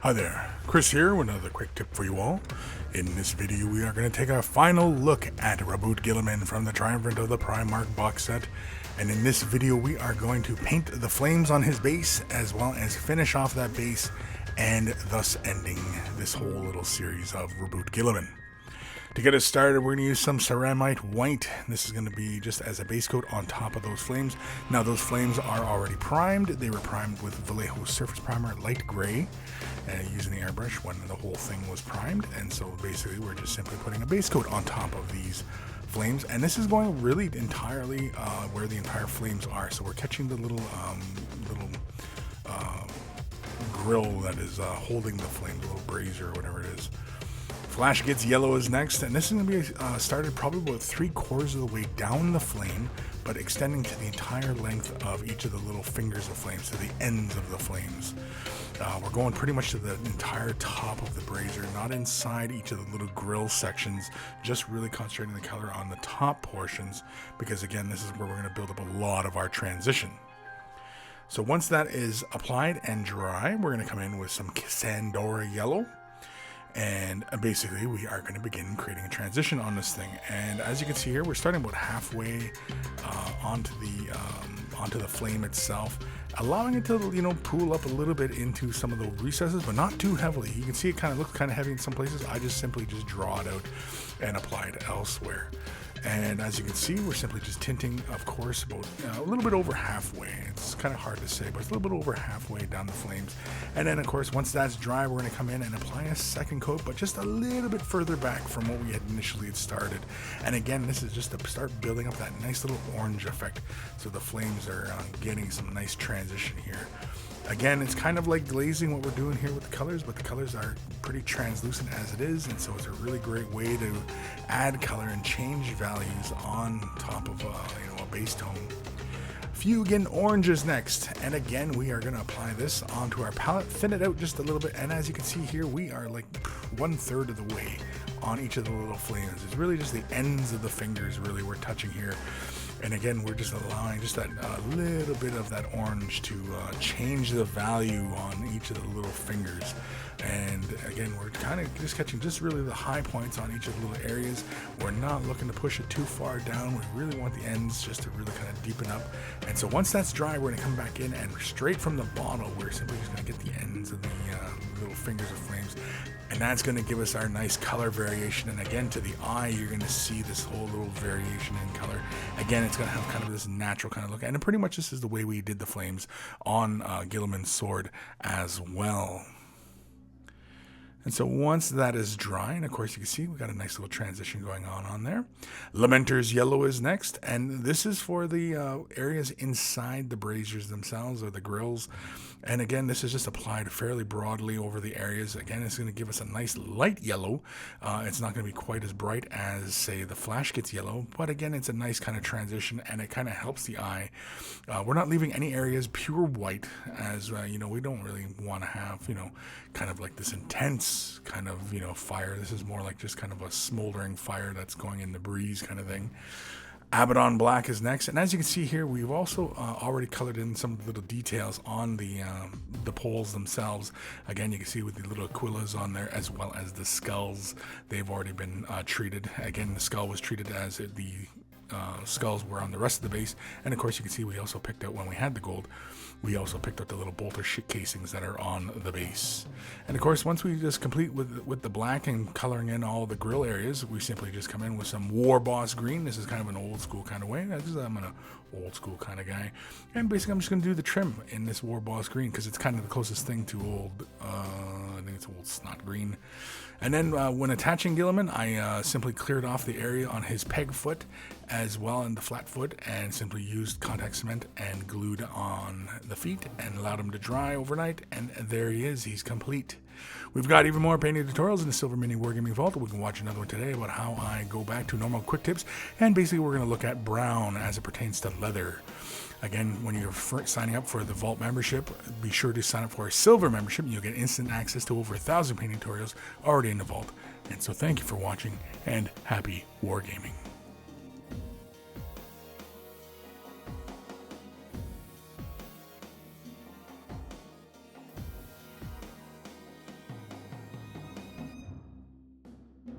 Hi there, Chris here with another quick tip for you all. In this video we are going to take a final look at Roboute Guilliman from the Triumvirate of the Primarch box set. And in this video we are going to paint the flames on his base as well as finish off that base, and thus ending this whole little series of Roboute Guilliman. To get us started, we're going to use some ceramite white. This is going to be just as a base coat on top of those flames. Now those flames are already primed. They were primed with Vallejo Surface Primer light gray, using the airbrush when the whole thing was primed. And so basically we're just simply putting a base coat on top of these flames. And this is going really entirely where the entire flames are. So we're catching the little grill that is holding the flame, the little brazier or whatever it is. Flash Gets Yellow is next, and this is going to be started probably about 3/4 of the way down the flame, but extending to the entire length of each of the little fingers of flames, to the ends of the flames. We're going pretty much to the entire top of the brazier, not inside each of the little grill sections, just really concentrating the color on the top portions, because again, this is where we're going to build up a lot of our transition. So once that is applied and dry, we're going to come in with some Sandora Yellow. And basically we are going to begin creating a transition on this thing. And as you can see here, we're starting about halfway onto the flame itself, allowing it to, pool up a little bit into some of the recesses, but not too heavily. You can see it kind of looks kind of heavy in some places. I just simply draw it out and apply it elsewhere. And as you can see, we're simply just tinting, of course, about a little bit over halfway. It's kind of hard to say, but it's a little bit over halfway down the flames. And then, of course, once that's dry, we're going to come in and apply a second coat, but just a little bit further back from what we had initially started. And again, this is just to start building up that nice little orange effect, so the flames are getting some nice transition here. Again, it's kind of like glazing what we're doing here with the colors, but the colors are pretty translucent as it is, and so it's a really great way to add color and change values on top of a base tone. Fuegan Orange is next, and again we are going to apply this onto our palette, thin it out just a little bit, and as you can see here, we are like 1/3 of the way on each of the little flames. It's really just the ends of the fingers really we're touching here. And again, we're just allowing just that little bit of that orange to change the value on each of the little fingers. And again, we're kind of just catching just really the high points on each of the little areas. We're not looking to push it too far down. We really want the ends just to really kind of deepen up. And so once that's dry, we're going to come back in, and straight from the bottle, we're simply just going to get the ends of the little fingers of flames. And that's going to give us our nice color variation. And again, to the eye, you're going to see this whole little variation in color. Again, it's going to have kind of this natural kind of look. And pretty much this is the way we did the flames on Guilliman's sword as well. And so once that is dry, and of course you can see we got a nice little transition going on there. Lamenter's Yellow is next, and this is for the areas inside the braziers themselves, or the grills. And again, this is just applied fairly broadly over the areas. Again, it's going to give us a nice light yellow. It's not going to be quite as bright as, say, the Flash Gets Yellow, but again, it's a nice kind of transition, and it kind of helps the eye. We're not leaving any areas pure white, as we don't really want to have kind of like this intense kind of fire. This is more like just kind of a smoldering fire that's going in the breeze kind of thing. Abaddon Black is next, and as you can see here, we've also already colored in some little details on the poles themselves. Again, you can see with the little aquillas on there, as well as the skulls. They've already been treated. Again, the skull was treated as the skulls were on the rest of the base. And of course you can see we also picked out, when we had the gold, we also picked out the little bolter casings that are on the base. And of course, once we just complete with the black and coloring in all the grill areas, we simply just come in with some War Boss Green. This is kind of an old school kind of way. I'm an old school kind of guy, and basically I'm just going to do the trim in this War Boss Green because it's kind of the closest thing to old I think it's old snot green. And then when attaching Guilliman, I simply cleared off the area on his peg foot as well in the flat foot, and simply used contact cement and glued on the feet and allowed him to dry overnight, and there he is. He's complete. We've got even more painting tutorials in the Silver MiniWarGaming Vault. We can watch another one today about how I go back to normal quick tips, and basically we're going to look at brown as it pertains to leather. Again, when you're signing up for the Vault membership, be sure to sign up for a Silver membership. You'll get instant access to over 1,000 painting tutorials already in the Vault. And so thank you for watching, and happy wargaming.